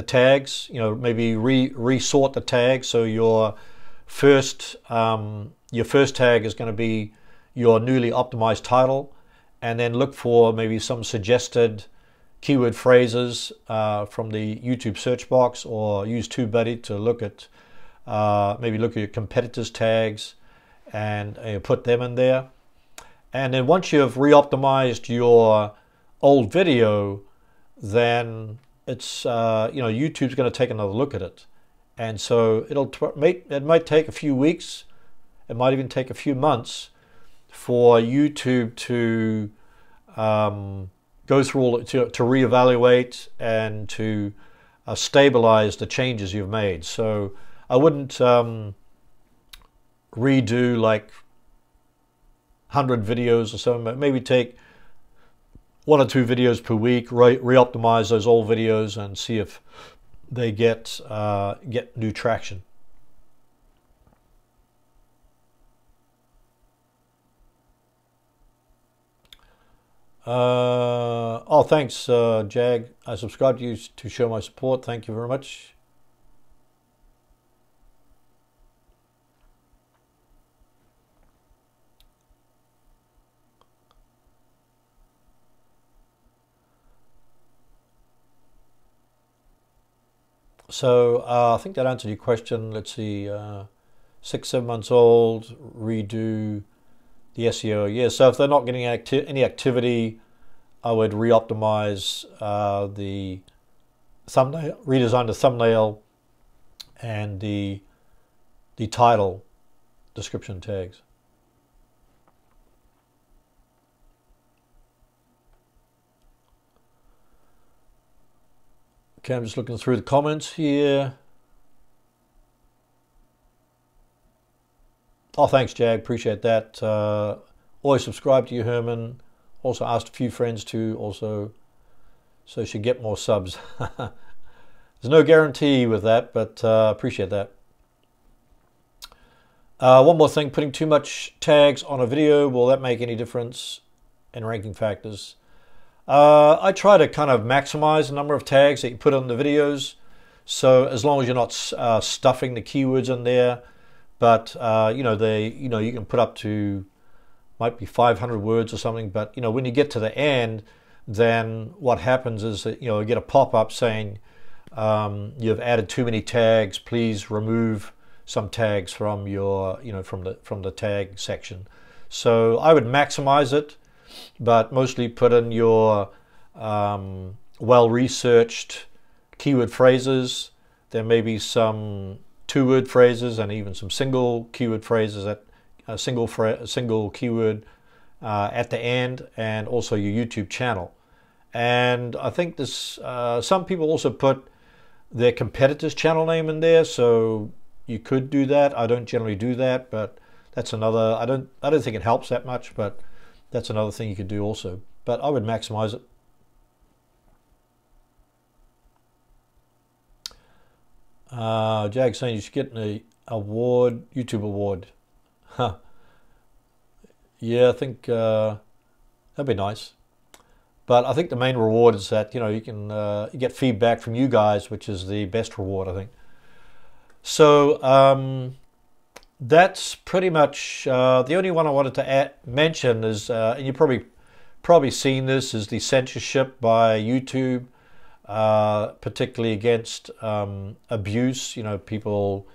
tags. You know, maybe resort the tags. So your first tag is going to be your newly optimized title, and then look for maybe some suggested keyword phrases from the YouTube search box, or use TubeBuddy to look at maybe look at your competitors' tags and put them in there. And then once you've re-optimized your old video, then it's YouTube's going to take another look at it, and so it might take a few weeks, it might even take a few months for YouTube to go through all to reevaluate and to stabilize the changes you've made. So I wouldn't redo like 100 videos or so. Maybe take 1 or 2 videos per week, re-optimize those old videos, and see if they get new traction. Oh, thanks, Jag. I subscribe to you to show my support. Thank you very much. So I think that answered your question. Let's see, 6-7 months old, redo the SEO. Yeah, so if they're not getting any activity, I would re-optimize the thumbnail, redesign the thumbnail and the title description tags. Okay, I'm just looking through the comments here. Oh, thanks, Jag. Appreciate that. Always subscribe to you, Herman. Also asked a few friends to also, so you should get more subs. There's no guarantee with that, but appreciate that. One more thing, putting too much tags on a video, will that make any difference in ranking factors? I try to kind of maximize the number of tags that you put on the videos. So as long as you're not stuffing the keywords in there, but you can put up to, might be 500 words or something. But when you get to the end, then what happens is that you get a pop-up saying you've added too many tags. Please remove some tags from your from the tag section. So I would maximize it, but mostly put in your well-researched keyword phrases. There may be some 2-word phrases and even some single keyword phrases at a single keyword at the end, and also your YouTube channel. And I think this some people also put their competitor's channel name in there, so you could do that. I don't generally do that, but that's another. I don't think it helps that much, but that's another thing you could do also. But I would maximize it. Jag saying you should get an award, YouTube award. Huh. Yeah, I think that'd be nice. But I think the main reward is that you can you get feedback from you guys, which is the best reward, I think. So that's pretty much the only one I wanted to mention is, and you've probably seen this, is the censorship by YouTube, particularly against abuse. People,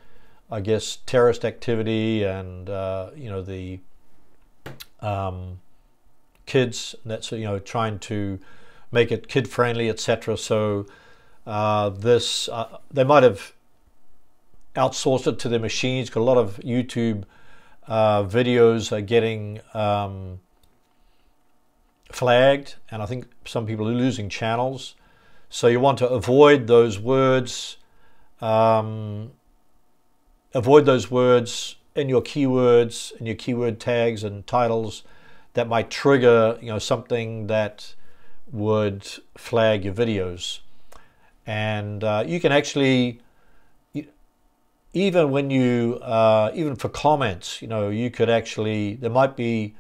I guess, terrorist activity, and the kids. That's trying to make it kid friendly, etc. So this they might have outsourced it to their machines, because a lot of YouTube videos are getting flagged, and I think some people are losing channels. So you want to avoid those words, in your keywords, in your keyword tags and titles that might trigger something that would flag your videos. And you can actually even when you, even for comments, you know, you could actually, there might be,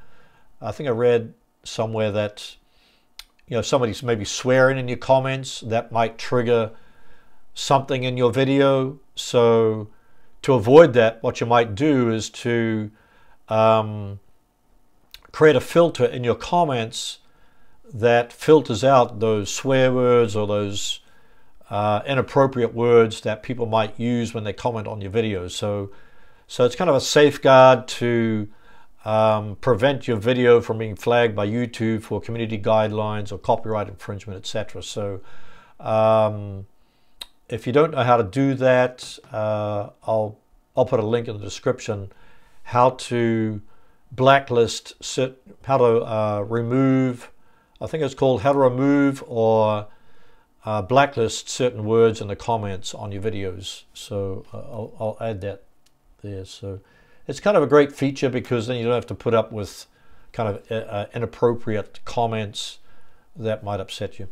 I think I read somewhere that, you know, somebody's maybe swearing in your comments, that might trigger something in your video. So to avoid that, what you might do is to create a filter in your comments that filters out those swear words or those inappropriate words that people might use when they comment on your videos. So it's kind of a safeguard to prevent your video from being flagged by YouTube for community guidelines or copyright infringement, etc. So if you don't know how to do that, I'll put a link in the description how to blacklist, how to remove, I think it's called how to remove or blacklist certain words in the comments on your videos. So I'll add that there. So it's kind of a great feature because then you don't have to put up with kind of inappropriate comments that might upset you.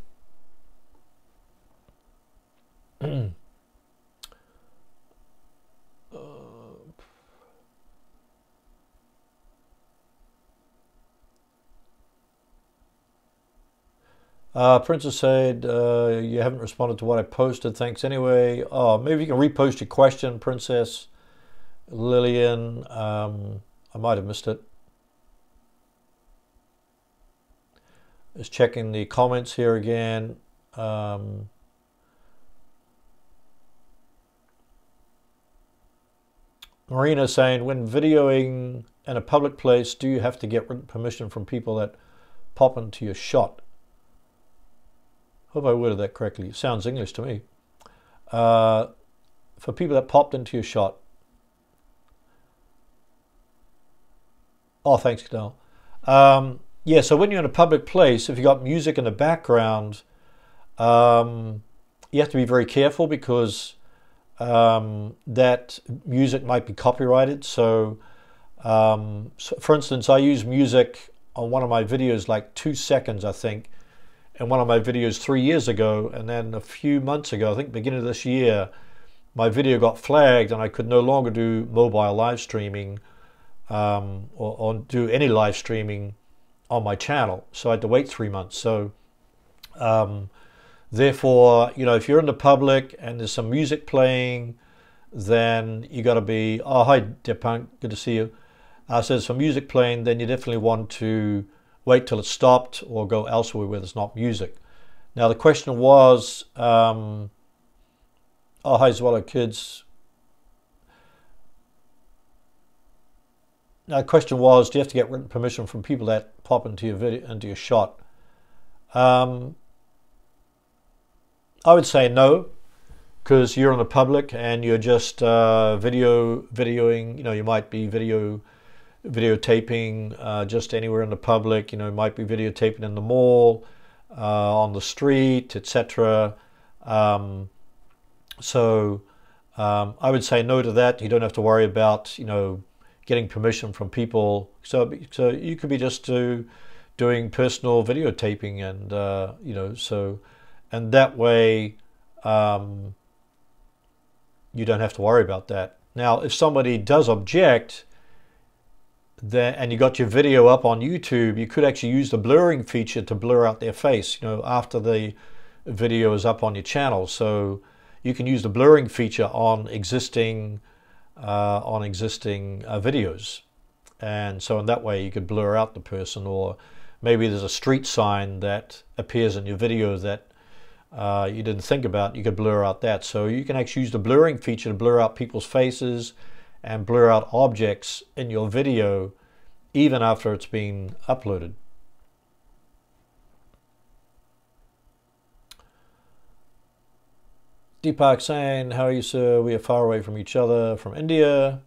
Princess said, you haven't responded to what I posted. Thanks anyway. Oh, maybe you can repost your question, Princess Lillian. I might have missed it. Just checking the comments here again. Marina saying, when videoing in a public place, do you have to get written permission from people that pop into your shot? Hope I worded that correctly. Sounds English to me. For people that popped into your shot. Oh, thanks, Cadell. Yeah, so when you're in a public place, if you've got music in the background, you have to be very careful because that music might be copyrighted. So for instance, I use music on one of my videos like 2 seconds, I think, in one of my videos 3 years ago, and then a few months ago, I think beginning of this year, my video got flagged and I could no longer do mobile live streaming or do any live streaming on my channel. So I had to wait 3 months. So therefore, you know, if you're in the public and there's some music playing, then you got to be, oh, hi, Depunk, good to see you. So there's some music playing, then you definitely want to wait till it's stopped or go elsewhere where there's not music. Now the question was, oh, hi Zwallow kids. Now the question was, do you have to get written permission from people that pop into your video, into your shot? I would say no, because you're in the public and you're just videoing, you know, you might be videotaping just anywhere in the public, you know, might be videotaping in the mall, on the street, etc. So I would say no to that. You don't have to worry about, you know, getting permission from people. So you could be just doing personal videotaping, and you know, so, and that way you don't have to worry about that. Now, if somebody does object, then, and you got your video up on YouTube, you could actually use the blurring feature to blur out their face, you know, after the video is up on your channel. So you can use the blurring feature on existing videos, and so in that way you could blur out the person, or maybe there's a street sign that appears in your video that you didn't think about, you could blur out that. So you can actually use the blurring feature to blur out people's faces and blur out objects in your video even after it's been uploaded. Deepak saying, how are you, sir? We are far away from each other, from India.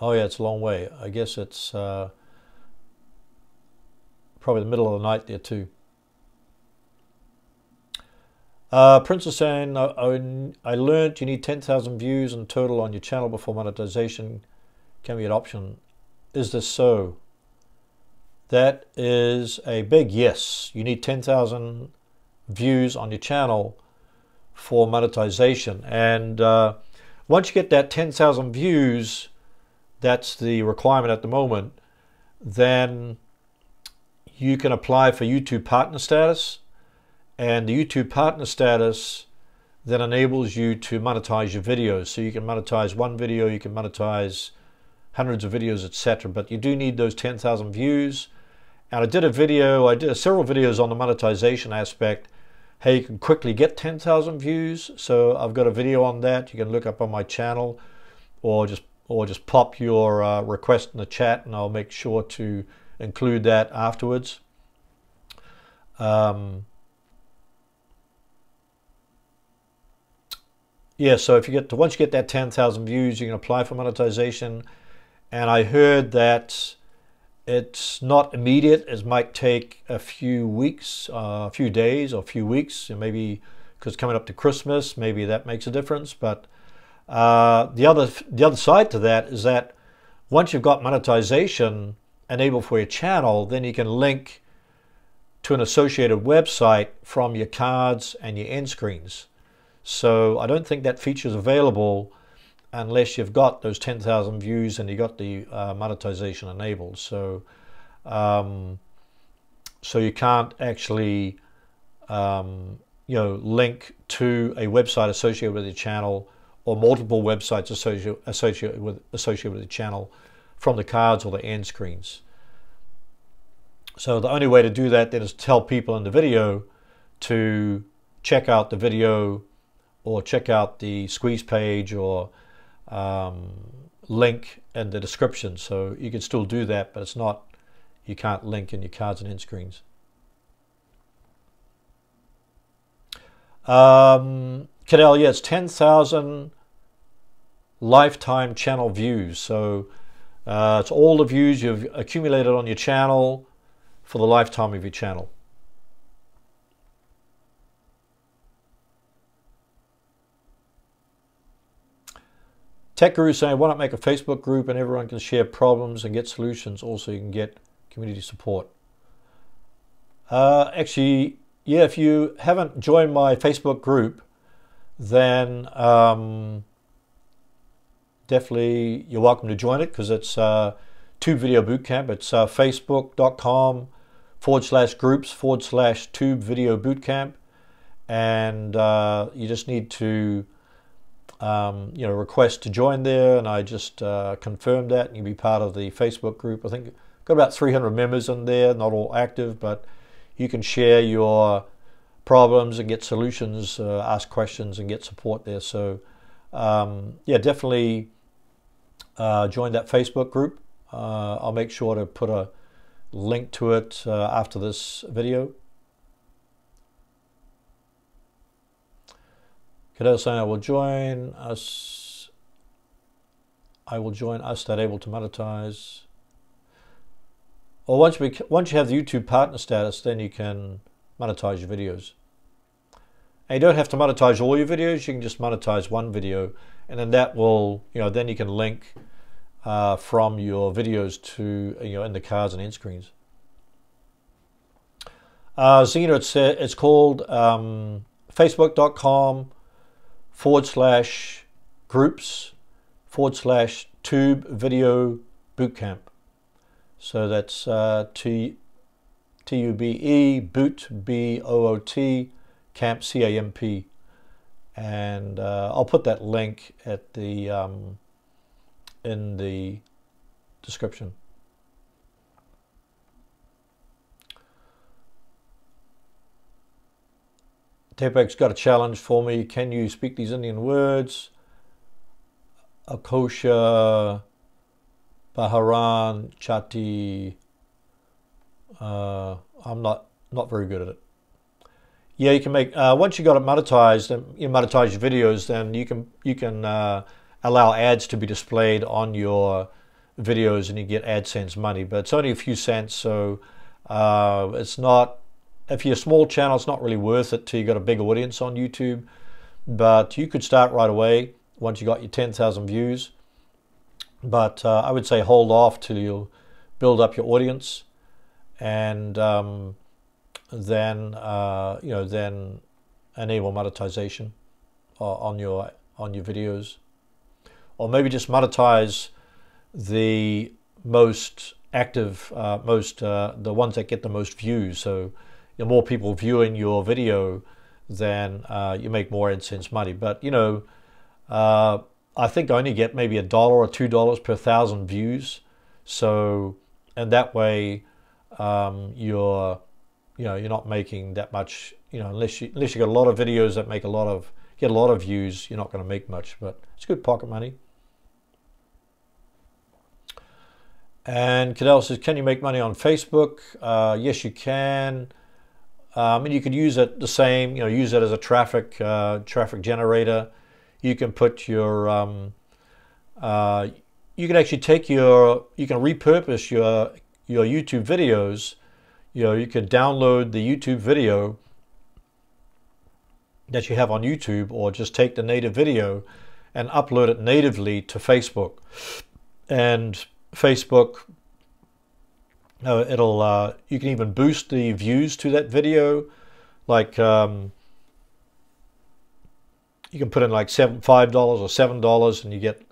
Oh yeah, it's a long way. I guess it's probably the middle of the night there too. Princess saying, I learned you need 10,000 views in total on your channel before monetization can be an option. Is this so? That is a big yes. You need 10,000 views on your channel for monetization. And Once you get that 10,000 views, that's the requirement at the moment, then you can apply for YouTube partner status, and the YouTube partner status then enables you to monetize your videos. So you can monetize one video, you can monetize hundreds of videos, etc. But you do need those 10,000 views. And I did several videos on the monetization aspect. How you can quickly get 10,000 views. So I've got a video on that. You can look up on my channel, or just pop your request in the chat, and I'll make sure to include that afterwards. Yeah, so if once you get that 10,000 views, you can apply for monetization. And I heard that it's not immediate. It might take a few weeks, a few days, or a few weeks, and maybe because coming up to Christmas, maybe that makes a difference. But the other side to that is that once you've got monetization enabled for your channel, then you can link to an associated website from your cards and your end screens. So I don't think that feature is available unless you've got those 10,000 views and you got the monetization enabled. So so you can't actually link to a website associated with your channel, or multiple websites associated with the channel from the cards or the end screens. So the only way to do that then is tell people in the video to check out the video, or check out the squeeze page, or link in the description. So you can still do that, but it's not, you can't link in your cards and end screens. Cadell, yeah, it's 10,000 lifetime channel views. So it's all the views you've accumulated on your channel for the lifetime of your channel. Tech Guru saying, why not make a Facebook group and everyone can share problems and get solutions? Also, you can get community support. Actually, yeah, if you haven't joined my Facebook group, then definitely you're welcome to join it, because it's Tube Video Bootcamp. It's facebook.com/groups/Tube Video Bootcamp, and you just need to request to join there, and I just confirmed that, and you'll be part of the Facebook group. I think got about 300 members in there, not all active, but you can share your problems and get solutions, ask questions and get support there. So yeah, definitely join that Facebook group. I'll make sure to put a link to it after this video. Cadell saying, I will join us that able to monetize. Or once you have the YouTube partner status, then you can monetize your videos. And you don't have to monetize all your videos. You can just monetize one video, and then that will, then you can link from your videos to, in the cards and end screens. Zena, it's called facebook.com/groups/Tube Video Bootcamp. So that's TUBE boot BOOT camp CAMP, and I'll put that link at the in the description. Tepek's got a challenge for me. Can you speak these Indian words? Akosha, Baharan, Chati. I'm not very good at it. Yeah, you can make once you got it monetized and you monetize your videos, then you can allow ads to be displayed on your videos, and you get AdSense money. But it's only a few cents, so it's not. If you're a small channel, it's not really worth it till you got a big audience on YouTube. But you could start right away once you got your 10,000 views. But I would say hold off till you build up your audience, and then then enable monetization on your videos. or maybe just monetize the most active, the ones that get the most views. So the more people viewing your video, then you make more AdSense money. But you know, I think I only get maybe $1 or $2 per 1,000 views. So, and that way, you're not making that much. You know, unless you got a lot of videos that make get a lot of views, you're not going to make much. But it's good pocket money. And Cadell says, can you make money on Facebook? Yes, you can. And you could use it the same, use it as a traffic generator. You can put your, you can actually take you can repurpose your YouTube videos. You can download the YouTube video that you have on YouTube, or just take the native video and upload it natively to Facebook. And Facebook, you can even boost the views to that video. Like you can put in like $5 or $7, and you get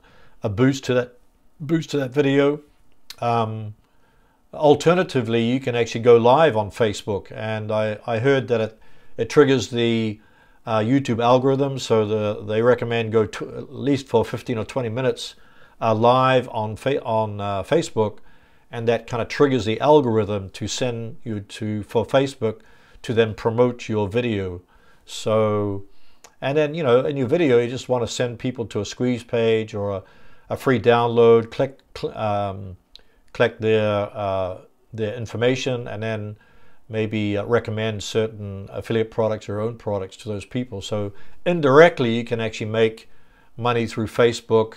a boost to that video. Alternatively, you can actually go live on Facebook, and I heard that it triggers the YouTube algorithm, so they recommend go to at least for 15 or 20 minutes live on Facebook, and that kind of triggers the algorithm to send you for Facebook to then promote your video. So, and then in your video you just want to send people to a squeeze page or a free download, collect their information, and then maybe recommend certain affiliate products or own products to those people. So indirectly you can actually make money through Facebook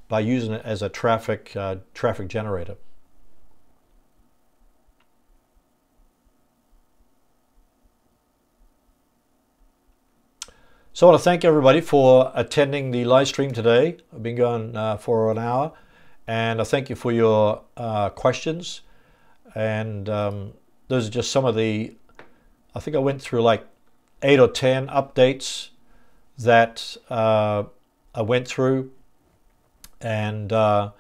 by using it as a traffic generator. So I want to thank everybody for attending the live stream today. I've been going for an hour, and I thank you for your questions. And those are just some of the, I think I went through like 8 or 10 updates that I went through. And I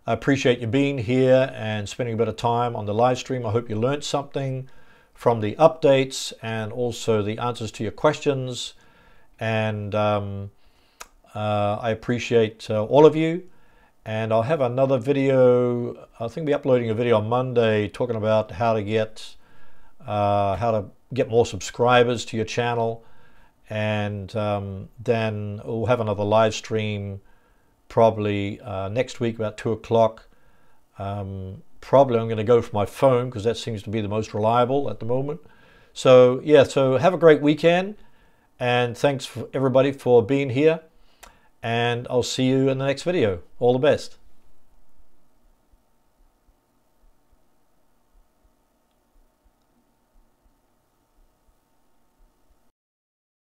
appreciate you being here and spending a bit of time on the live stream. I hope you learned something from the updates and also the answers to your questions. And I appreciate all of you. And I'll have another video. I think we'll be uploading a video on Monday talking about how to get more subscribers to your channel. And then we'll have another live stream probably next week about 2 o'clock. Probably I'm going to go for my phone because that seems to be the most reliable at the moment. So yeah, so have a great weekend, and thanks for everybody for being here, and I'll see you in the next video. All the best.